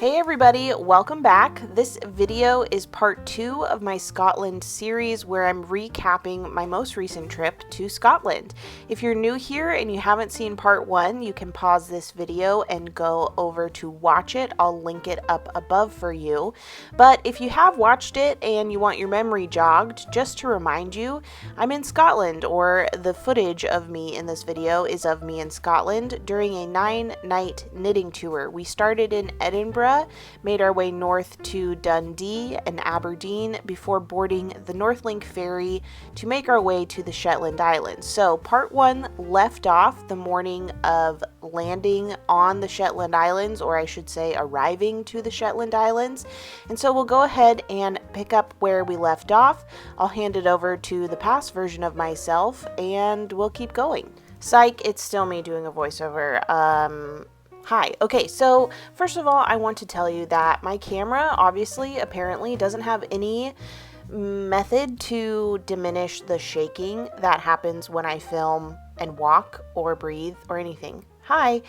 Hey everybody, welcome back. This video is part 2 of my Scotland series where I'm recapping my most recent trip to Scotland. If you're new here and you haven't seen part 1, you can pause this video and go over to watch it. I'll link it up above for you. But if you have watched it and you want your memory jogged, just to remind you, I'm in Scotland, or the footage of me in this video is of me in Scotland during a 9-night knitting tour. We started in Edinburgh, made our way north to Dundee and Aberdeen before boarding the Northlink ferry to make our way to the Shetland Islands. So part 1 left off the morning of landing on the Shetland Islands, or I should say arriving to the Shetland Islands. And so we'll go ahead and pick up where we left off. I'll hand it over to the past version of myself and we'll keep going. Psych, it's still me doing a voiceover. Hi. Okay, so first of all, I want to tell you that my camera apparently doesn't have any method to diminish the shaking that happens when I film and walk or breathe or anything. Hi.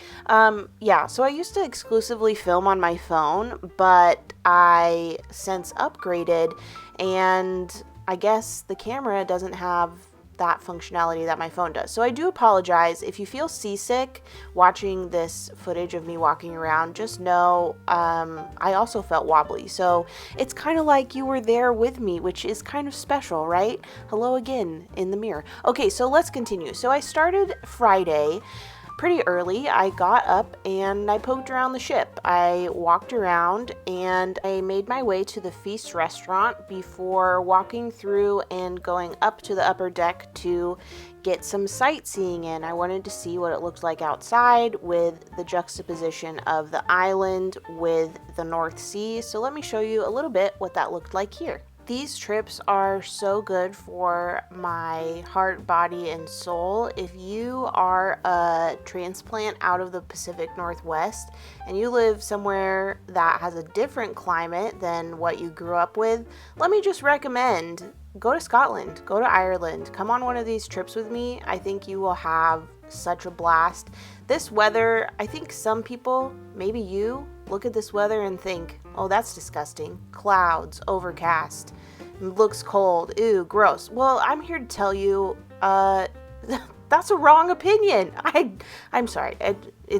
Yeah, so I used to exclusively film on my phone, but I since upgraded and I guess the camera doesn't have that functionality that my phone does. So I do apologize. If you feel seasick watching this footage of me walking around, just know I also felt wobbly. So it's kind of like you were there with me, which is kind of special, right? Hello again in the mirror. Okay, so let's continue. So I started Friday pretty early. I got up and I poked around the ship. I walked around and I made my way to the Feast restaurant before walking through and going up to the upper deck to get some sightseeing in. I wanted to see what it looked like outside with the juxtaposition of the island with the North Sea. So let me show you a little bit what that looked like here. These trips are so good for my heart, body, and soul. If you are a transplant out of the Pacific Northwest and you live somewhere that has a different climate than what you grew up with, let me just recommend go to Scotland, go to Ireland, come on one of these trips with me. I think you will have such a blast. This weather, I think some people, maybe you, look at this weather and think, oh, that's disgusting. Clouds, overcast, looks cold, ew, gross. Well, I'm here to tell you, that's a wrong opinion. I'm sorry.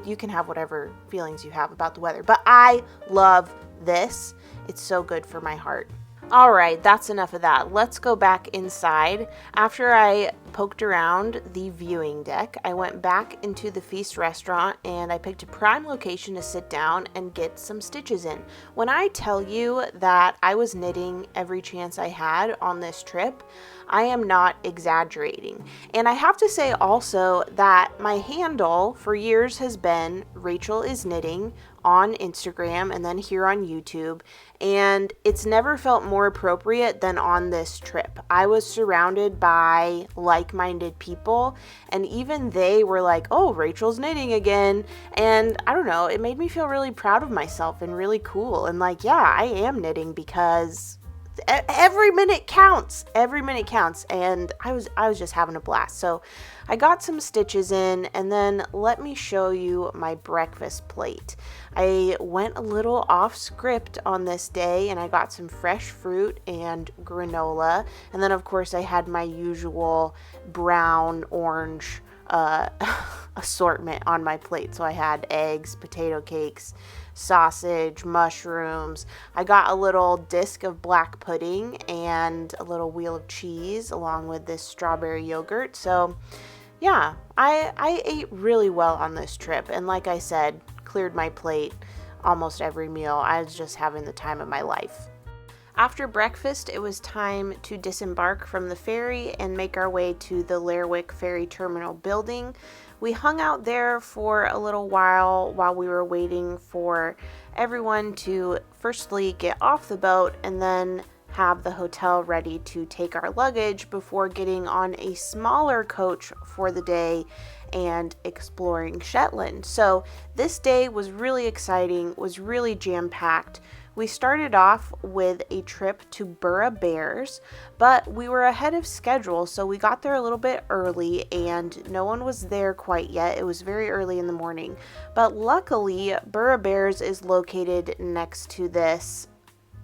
You can have whatever feelings you have about the weather, but I love this. It's so good for my heart. All right, that's enough of that. Let's go back inside. After I poked around the viewing deck, I went back into the Feast restaurant and I picked a prime location to sit down and get some stitches in. When I tell you that I was knitting every chance I had on this trip, I am not exaggerating. And I have to say also that my handle for years has been Rachel is Knitting on Instagram and then here on YouTube, and it's never felt more appropriate than on this trip. I was surrounded by like-minded people, and even they were like, oh, Rachel's knitting again, and I don't know, it made me feel really proud of myself and really cool, and like, yeah, I am knitting because every minute counts, and I was just having a blast. So I got some stitches in, and then let me show you my breakfast plate. I went a little off script on this day and I got some fresh fruit and granola, and then of course I had my usual brown orange assortment on my plate. So I had eggs, potato cakes, sausage, mushrooms. I got a little disc of black pudding and a little wheel of cheese along with this strawberry yogurt. So yeah, I ate really well on this trip, and like I said, cleared my plate almost every meal. I was just having the time of my life. After breakfast, it was time to disembark from the ferry and make our way to the Lerwick Ferry Terminal building. We hung out there for a little while we were waiting for everyone to firstly get off the boat and then have the hotel ready to take our luggage before getting on a smaller coach for the day and exploring Shetland. So this day was really exciting, was really jam-packed. We started off with a trip to Burra Bears, but we were ahead of schedule, so we got there a little bit early and no one was there quite yet. It was very early in the morning, but luckily Burra Bears is located next to this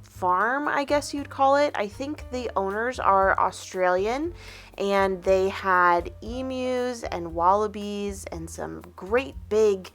farm, I guess you'd call it. I think the owners are Australian, and they had emus and wallabies and some great big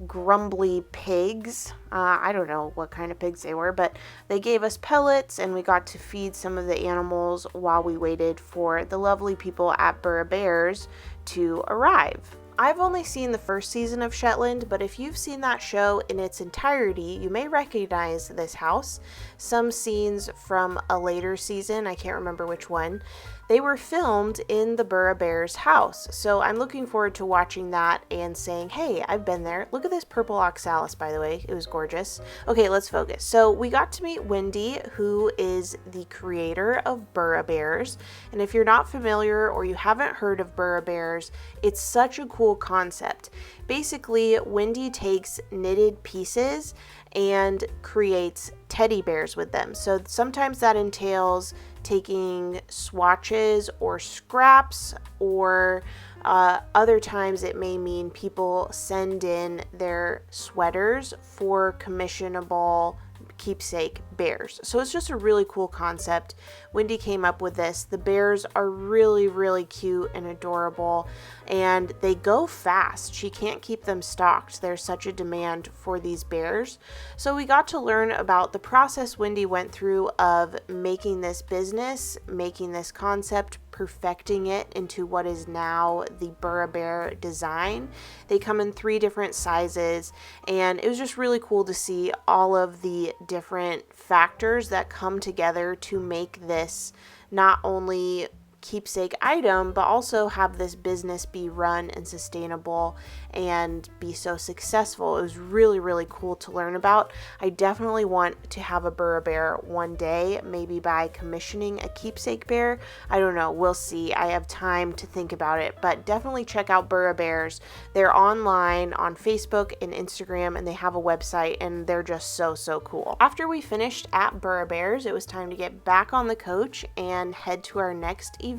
grumbly pigs. I don't know what kind of pigs they were, but they gave us pellets and we got to feed some of the animals while we waited for the lovely people at Burra Bears to arrive. I've only seen the first season of Shetland, but if you've seen that show in its entirety, you may recognize this house. Some scenes from a later season, I can't remember which one, they were filmed in the Burra Bears house. So I'm looking forward to watching that and saying, hey, I've been there. Look at this purple oxalis, by the way. It was gorgeous. Okay, let's focus. So we got to meet Wendy, who is the creator of Burra Bears. And if you're not familiar or you haven't heard of Burra Bears, it's such a cool concept. Basically, Wendy takes knitted pieces and creates teddy bears with them. So sometimes that entails taking swatches or scraps, or other times it may mean people send in their sweaters for commissionable keepsake bears. So it's just a really cool concept. Wendy came up with this. The bears are really, really cute and adorable, and they go fast. She can't keep them stocked. There's such a demand for these bears. So we got to learn about the process Wendy went through of making this business, making this concept, perfecting it into what is now the Burra Bear design. They come in 3 different sizes, and it was just really cool to see all of the different factors that come together to make this not only keepsake item, but also have this business be run and sustainable and be so successful. It was really, really cool to learn about. I definitely want to have a Burra Bear one day, maybe by commissioning a keepsake bear. I don't know, we'll see. I have time to think about it, but definitely check out Burra Bears. They're online on Facebook and Instagram, and they have a website, and they're just so, so cool. After we finished at Burra Bears, it was time to get back on the coach and head to our next event.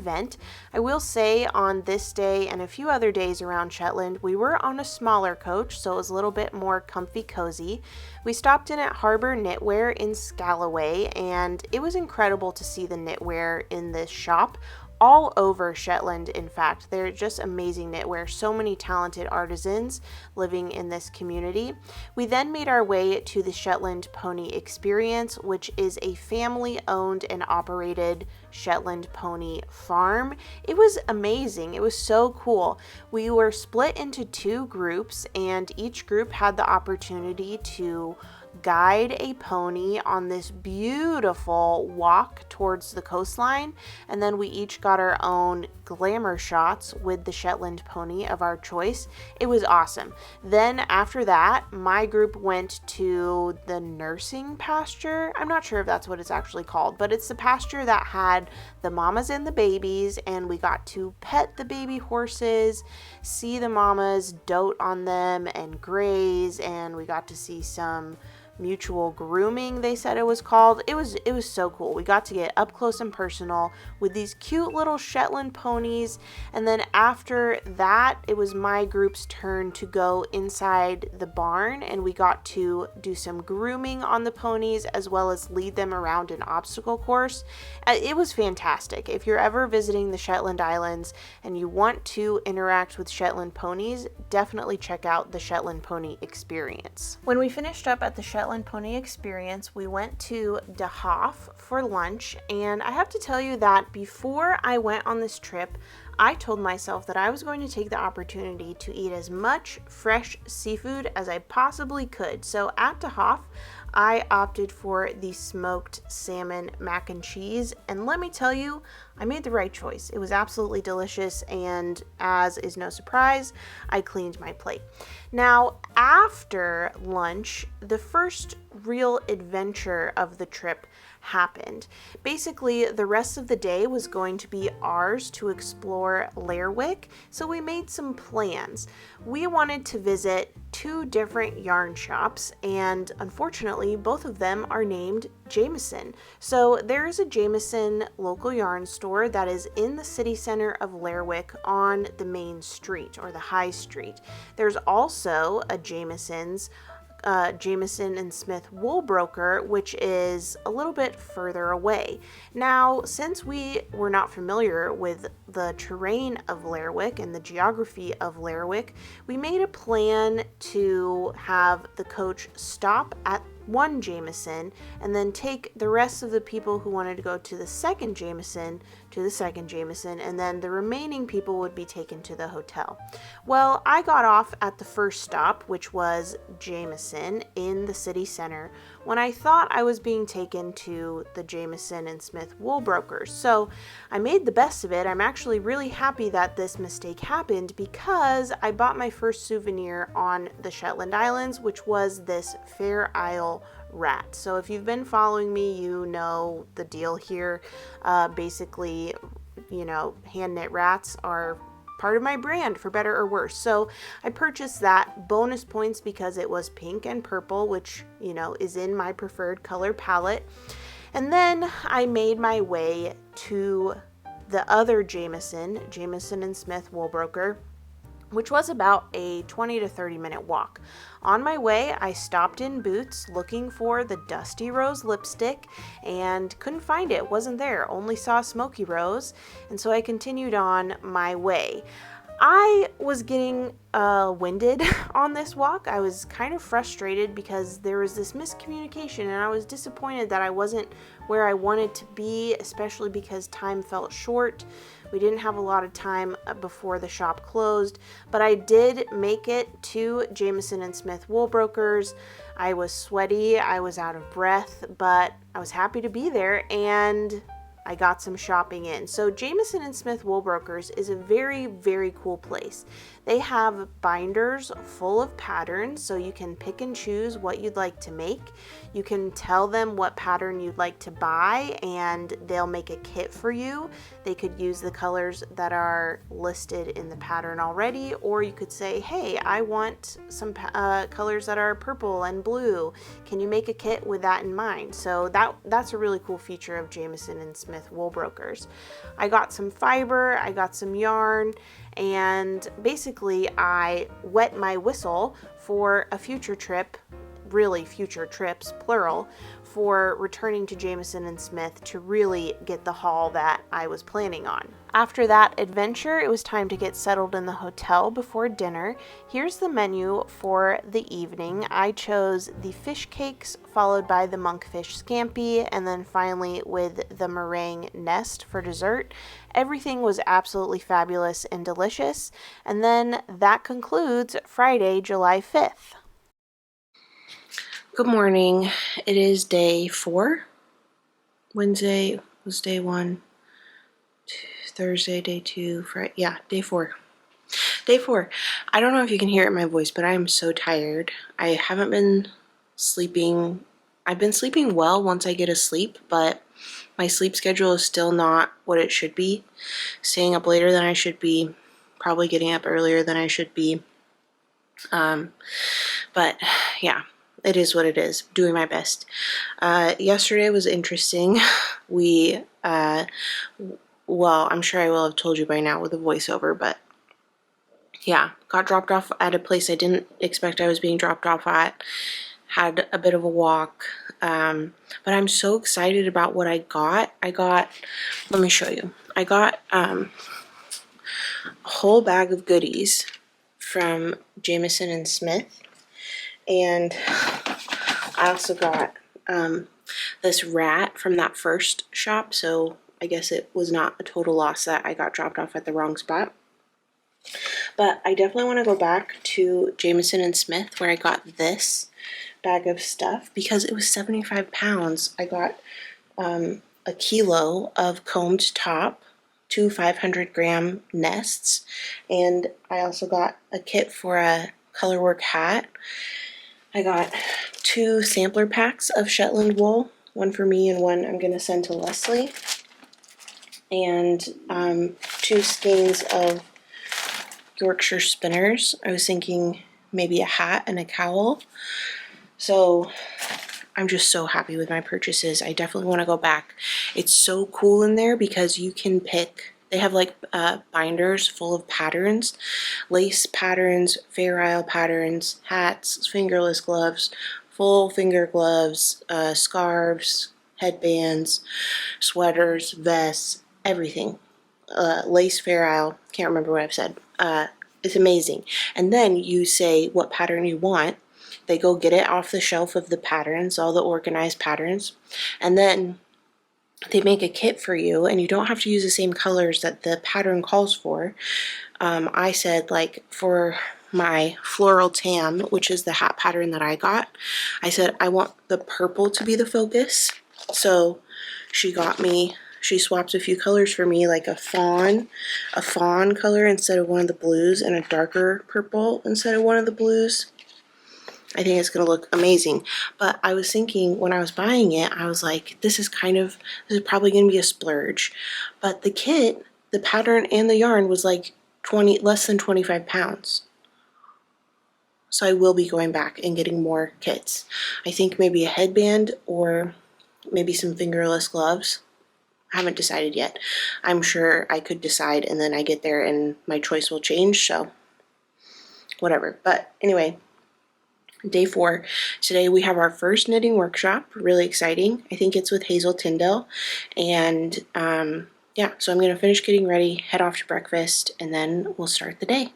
I will say on this day and a few other days around Shetland, we were on a smaller coach, so it was a little bit more comfy cozy. We stopped in at Harbour Knitwear in Scalloway, and it was incredible to see the knitwear in this shop. All over Shetland, in fact. They're just amazing knitwear. So many talented artisans living in this community. We then made our way to the Shetland Pony Experience, which is a family-owned and operated Shetland pony farm. It was amazing. It was so cool. We were split into 2 groups, and each group had the opportunity to guide a pony on this beautiful walk towards the coastline, and then we each got our own glamour shots with the Shetland pony of our choice. It was awesome. Then after that, my group went to the nursing pasture. I'm not sure if that's what it's actually called, but it's the pasture that had the mamas and the babies, and we got to pet the baby horses, see the mamas dote on them and graze, and we got to see some mutual grooming, they said it was called. It was so cool. We got to get up close and personal with these cute little Shetland ponies, and then after that it was my group's turn to go inside the barn, and we got to do some grooming on the ponies as well as lead them around an obstacle course. It was fantastic. If you're ever visiting the Shetland Islands and you want to interact with Shetland ponies, definitely check out the Shetland Pony Experience. When we finished up at the Shetland Pony Experience, we went to De Hoff for lunch, and I have to tell you that before I went on this trip, I told myself that I was going to take the opportunity to eat as much fresh seafood as I possibly could. So at the Hoff, I opted for the smoked salmon mac and cheese, and let me tell you, I made the right choice. It was absolutely delicious, and as is no surprise, I cleaned my plate. Now, after lunch, the first real adventure of the trip happened. Basically, the rest of the day was going to be ours to explore Lerwick, so we made some plans. We wanted to visit 2 different yarn shops, and unfortunately, both of them are named Jameson. So there is a Jameson local yarn store that is in the city center of Lerwick on the main street or the high street. There's also a Jameson's Jameson and Smith wool broker, which is a little bit further away. Now, since we were not familiar with the terrain of Lerwick and the geography of Lerwick, we made a plan to have the coach stop at one Jameson and then take the rest of the people who wanted to go to the second Jameson to the second Jameson, and then the remaining people would be taken to the hotel. Well, I got off at the first stop, which was Jameson in the city center, when I thought I was being taken to the Jameson and Smith wool brokers. So I made the best of it. I'm actually really happy that this mistake happened because I bought my first souvenir on the Shetland Islands, which was this Fair Isle rat. So if you've been following me, you know the deal here. Basically, hand knit rats are part of my brand, for better or worse. So I purchased that. Bonus points because it was pink and purple, which, is in my preferred color palette. And then I made my way to the other Jameson and Smith wool broker, which was about a 20 to 30 minute walk. On my way, I stopped in Boots looking for the Dusty Rose lipstick and couldn't find it. It wasn't there. Only saw Smoky Rose, and so I continued on my way. I was getting winded on this walk. I was kind of frustrated because there was this miscommunication, and I was disappointed that I wasn't where I wanted to be, especially because time felt short. We didn't have a lot of time before the shop closed, but I did make it to Jameson and Smith wool brokers. I was sweaty, I was out of breath, but I was happy to be there, and I got some shopping in. So Jameson and Smith wool brokers is a very, very cool place. They have binders full of patterns, so you can pick and choose what you'd like to make. You can tell them what pattern you'd like to buy, and they'll make a kit for you. They could use the colors that are listed in the pattern already, or you could say, hey, I want some colors that are purple and blue. Can you make a kit with that in mind? So that's a really cool feature of Jameson and Smith wool brokers. I got some fiber, I got some yarn, and basically I wet my whistle for a future trip, really future trips, plural, for returning to Jameson and Smith to really get the haul that I was planning on. After that adventure, it was time to get settled in the hotel before dinner. Here's the menu for the evening. I chose the fish cakes, followed by the monkfish scampi, and then finally with the meringue nest for dessert. Everything was absolutely fabulous and delicious. And then that concludes Friday, July 5th. Good morning. It is day 4. Wednesday was day 1. Thursday, day 2. Friday, yeah, day 4. Day 4. I don't know if you can hear it in my voice, but I am so tired. I haven't been sleeping. I've been sleeping well once I get to sleep, but my sleep schedule is still not what it should be. Staying up later than I should be, probably getting up earlier than I should be. But yeah. It is what it is. Doing my best. Yesterday was interesting. We, well, I'm sure I will have told you by now with a voiceover, but yeah, got dropped off at a place I didn't expect I was being dropped off at. Had a bit of a walk, but I'm so excited about what I got. Let me show you. I got a whole bag of goodies from Jameson and Smith. And I also got this rat from that first shop. So I guess it was not a total loss that I got dropped off at the wrong spot. But I definitely want to go back to Jamieson and Smith where I got this bag of stuff because it was 75 pounds. I got a kilo of combed top, 2 500-gram nests, and I also got a kit for a colorwork hat. I got 2 sampler packs of Shetland wool, one for me and one I'm going to send to Leslie, and 2 skeins of Yorkshire spinners. I was thinking maybe a hat and a cowl. So I'm just so happy with my purchases. I definitely want to go back. It's so cool in there because you can pick, they have like binders full of patterns, lace patterns, Fair Isle patterns, hats, fingerless gloves, full finger gloves, scarves, headbands, sweaters, vests, everything. Lace Fair Isle, can't remember what I've said. It's amazing. And then you say what pattern you want. They go get it off the shelf of the patterns, all the organized patterns, and then they make a kit for you, and you don't have to use the same colors that the pattern calls for. I said, like, for my floral tam, which is the hat pattern that I got, I said I want the purple to be the focus. So she swapped a few colors for me, like a fawn color instead of one of the blues, and a darker purple instead of one of the blues. I think it's going to look amazing. But I was thinking when I was buying it, I was like, this is probably going to be a splurge. But the kit, the pattern and the yarn was like less than 25 pounds. So I will be going back and getting more kits. I think maybe a headband or maybe some fingerless gloves. I haven't decided yet. I'm sure I could decide and then I get there and my choice will change. So whatever. But anyway. Day 4. Today we have our first knitting workshop. Really exciting. I think it's with Hazel Tyndall. And yeah, so I'm going to finish getting ready, head off to breakfast, and then we'll start the day.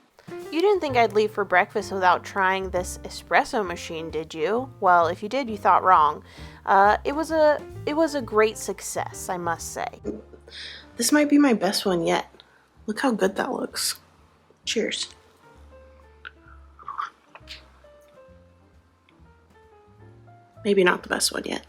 You didn't think I'd leave for breakfast without trying this espresso machine, did you? Well, if you did, you thought wrong. It was a great success, I must say. This might be my best one yet. Look how good that looks. Cheers. Maybe not the best one yet.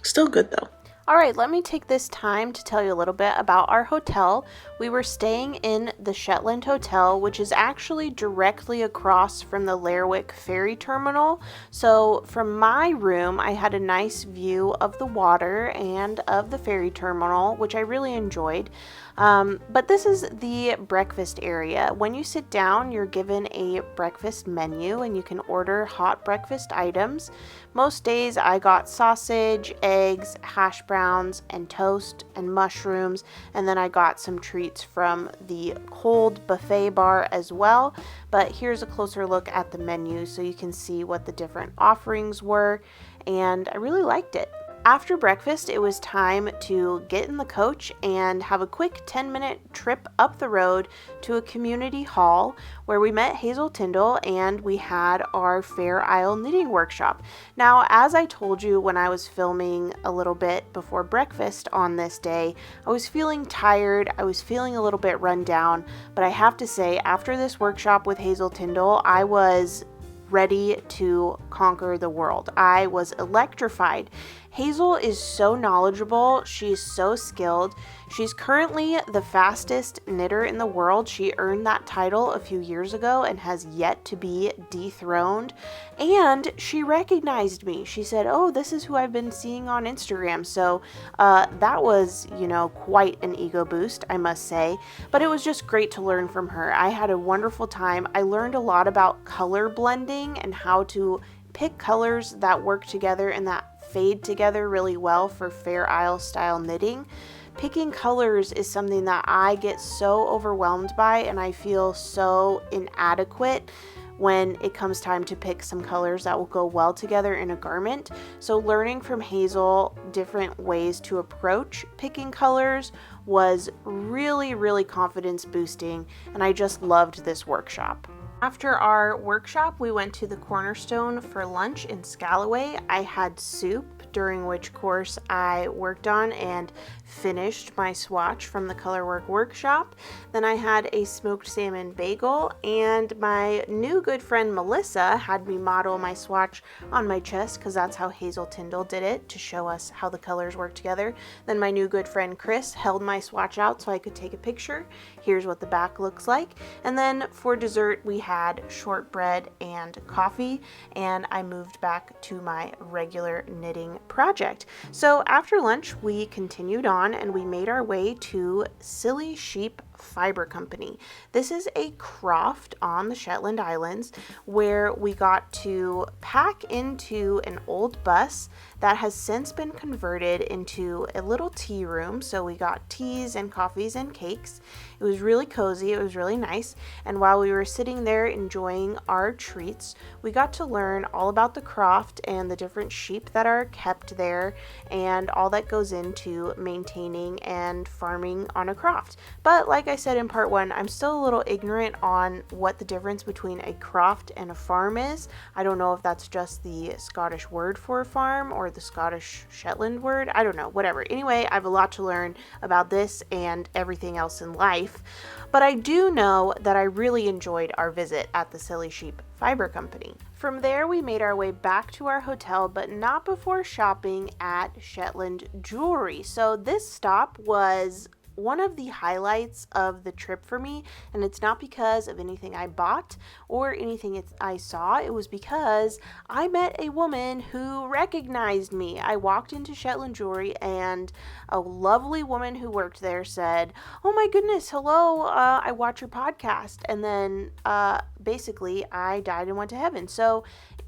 Still good though. Alright, let me take this time to tell you a little bit about our hotel. We were staying in the Shetland Hotel, which is actually directly across from the Lerwick ferry terminal. So from my room, I had a nice view of the water and of the ferry terminal, which I really enjoyed. But this is the breakfast area. When you sit down, you're given a breakfast menu and you can order hot breakfast items. Most days I got sausage, eggs, hash browns, and toast and mushrooms, and then I got some treats from the cold buffet bar as well. But here's a closer look at the menu so you can see what the different offerings were, and I really liked it. After breakfast, it was time to get in the coach and have a quick 10-minute trip up the road to a community hall where we met Hazel Tyndall and we had our Fair Isle knitting workshop. Now, as I told you when I was filming a little bit before breakfast on this day, I was feeling tired, I was feeling a little bit run down, but I have to say, after this workshop with Hazel Tyndall, I was ready to conquer the world. I was electrified. Hazel is so knowledgeable. She's so skilled. She's currently the fastest knitter in the world. She earned that title a few years ago and has yet to be dethroned. And she recognized me. She said, "Oh, this is who I've been seeing on Instagram." So that was, quite an ego boost, I must say. But it was just great to learn from her. I had a wonderful time. I learned a lot about color blending and how to pick colors that work together and that fade together really well for Fair Isle style knitting. Picking colors is something that I get so overwhelmed by, and I feel so inadequate when it comes time to pick some colors that will go well together in a garment. So learning from Hazel different ways to approach picking colors was really, really confidence boosting, and I just loved this workshop. After our workshop, we went to the Cornerstone for lunch in Scalloway. I had soup, during which course I worked on and finished my swatch from the Colorwork workshop. Then I had a smoked salmon bagel, and my new good friend Melissa had me model my swatch on my chest because that's how Hazel Tyndall did it, to show us how the colors work together. Then my new good friend Chris held my swatch out so I could take a picture. Here's what the back looks like. And then for dessert we had shortbread and coffee, and I moved back to my regular knitting project. So after lunch we continued on and we made our way to Silly Sheep Fiber Company. This is a Croft on the Shetland Islands where we got to pack into an old bus that has since been converted into a little tea room. So we got teas and coffees and cakes. It was really cozy. It was really nice. And while we were sitting there enjoying our treats, we got to learn all about the Croft and the different sheep that are kept there and all that goes into maintaining and farming on a Croft. But like I said in part one, I'm still a little ignorant on what the difference between a Croft and a farm is. I don't know if that's just the Scottish word for a farm or the Scottish Shetland word. I don't know, whatever. Anyway, I have a lot to learn about this and everything else in life. But I do know that I really enjoyed our visit at the Silly Sheep Fiber Company. From there, we made our way back to our hotel, but not before shopping at Shetland Jewelry. So this stop was one of the highlights of the trip for me, and it's not because of anything I bought or anything I saw. It was because I met a woman who recognized me. I walked into Shetland Jewelry and a lovely woman who worked there said, "Oh my goodness, hello, I watch your podcast." And then basically I died and went to heaven. So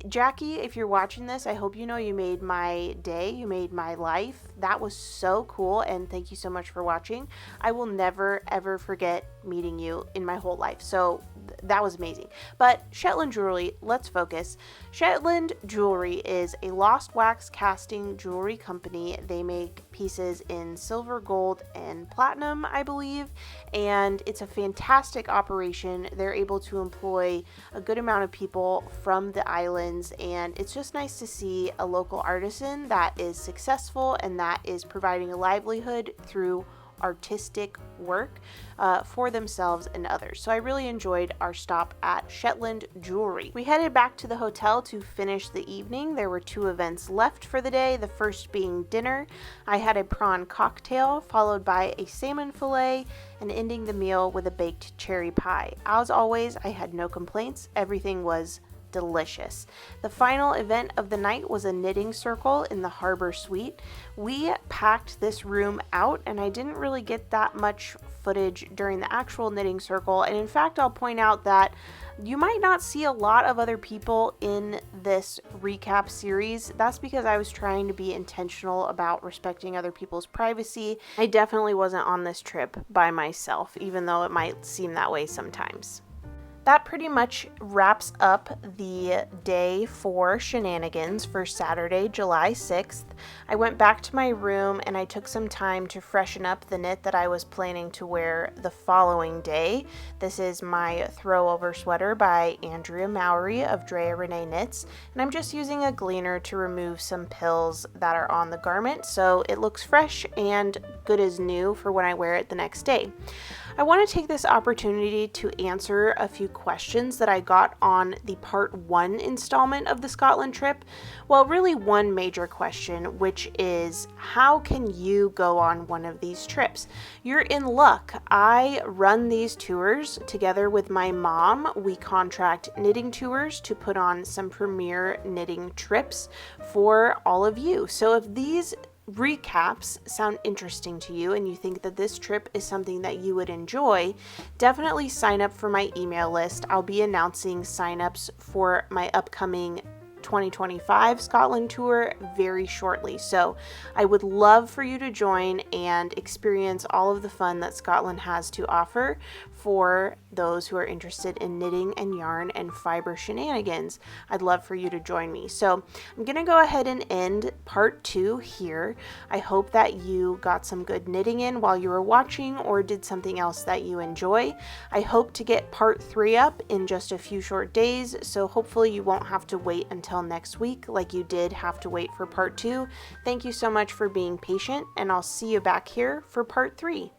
Jackie, if you're watching this, I hope you know you made my day, you made my life. That was so cool, and thank you so much for watching. I will never ever forget meeting you in my whole life. So that was amazing. But Shetland Jewelry, let's focus. Shetland Jewelry is a lost wax casting jewelry company. They make pieces in silver, gold, and platinum, I believe, and it's a fantastic operation. They're able to employ a good amount of people from the islands, and it's just nice to see a local artisan that is successful and that is providing a livelihood through artistic work for themselves and others. So I really enjoyed our stop at Shetland Jewelry. We headed back to the hotel to finish the evening. There were 2 events left for the day, the first being dinner. I had a prawn cocktail followed by a salmon fillet and ending the meal with a baked cherry pie. As always, I had no complaints. Everything was delicious. The final event of the night was a knitting circle in the Harbor Suite. We packed this room out and I didn't really get that much footage during the actual knitting circle, and in fact I'll point out that you might not see a lot of other people in this recap series. That's because I was trying to be intentional about respecting other people's privacy. I definitely wasn't on this trip by myself, even though it might seem that way sometimes. That pretty much wraps up the day for shenanigans for Saturday, July 6th. I went back to my room and I took some time to freshen up the knit that I was planning to wear the following day. This is my throw-over sweater by Andrea Mowry of Drea Renee Knits, and I'm just using a gleaner to remove some pills that are on the garment so it looks fresh and good as new for when I wear it the next day. I want to take this opportunity to answer a few questions that I got on the part 1 installment of the Scotland trip. Well, really one major question, which is how can you go on one of these trips? You're in luck. I run these tours together with my mom. We contract knitting tours to put on some premier knitting trips for all of you. So if these recaps sound interesting to you and you think that this trip is something that you would enjoy, definitely sign up for my email list. I'll be announcing signups for my upcoming 2025 Scotland tour very shortly. So I would love for you to join and experience all of the fun that Scotland has to offer for those who are interested in knitting and yarn and fiber shenanigans. I'd love for you to join me. So I'm going to go ahead and end part 2 here. I hope that you got some good knitting in while you were watching or did something else that you enjoy. I hope to get part 3 up in just a few short days, so hopefully you won't have to wait until until next week like you did have to wait for part 2. Thank you so much for being patient, and I'll see you back here for part 3.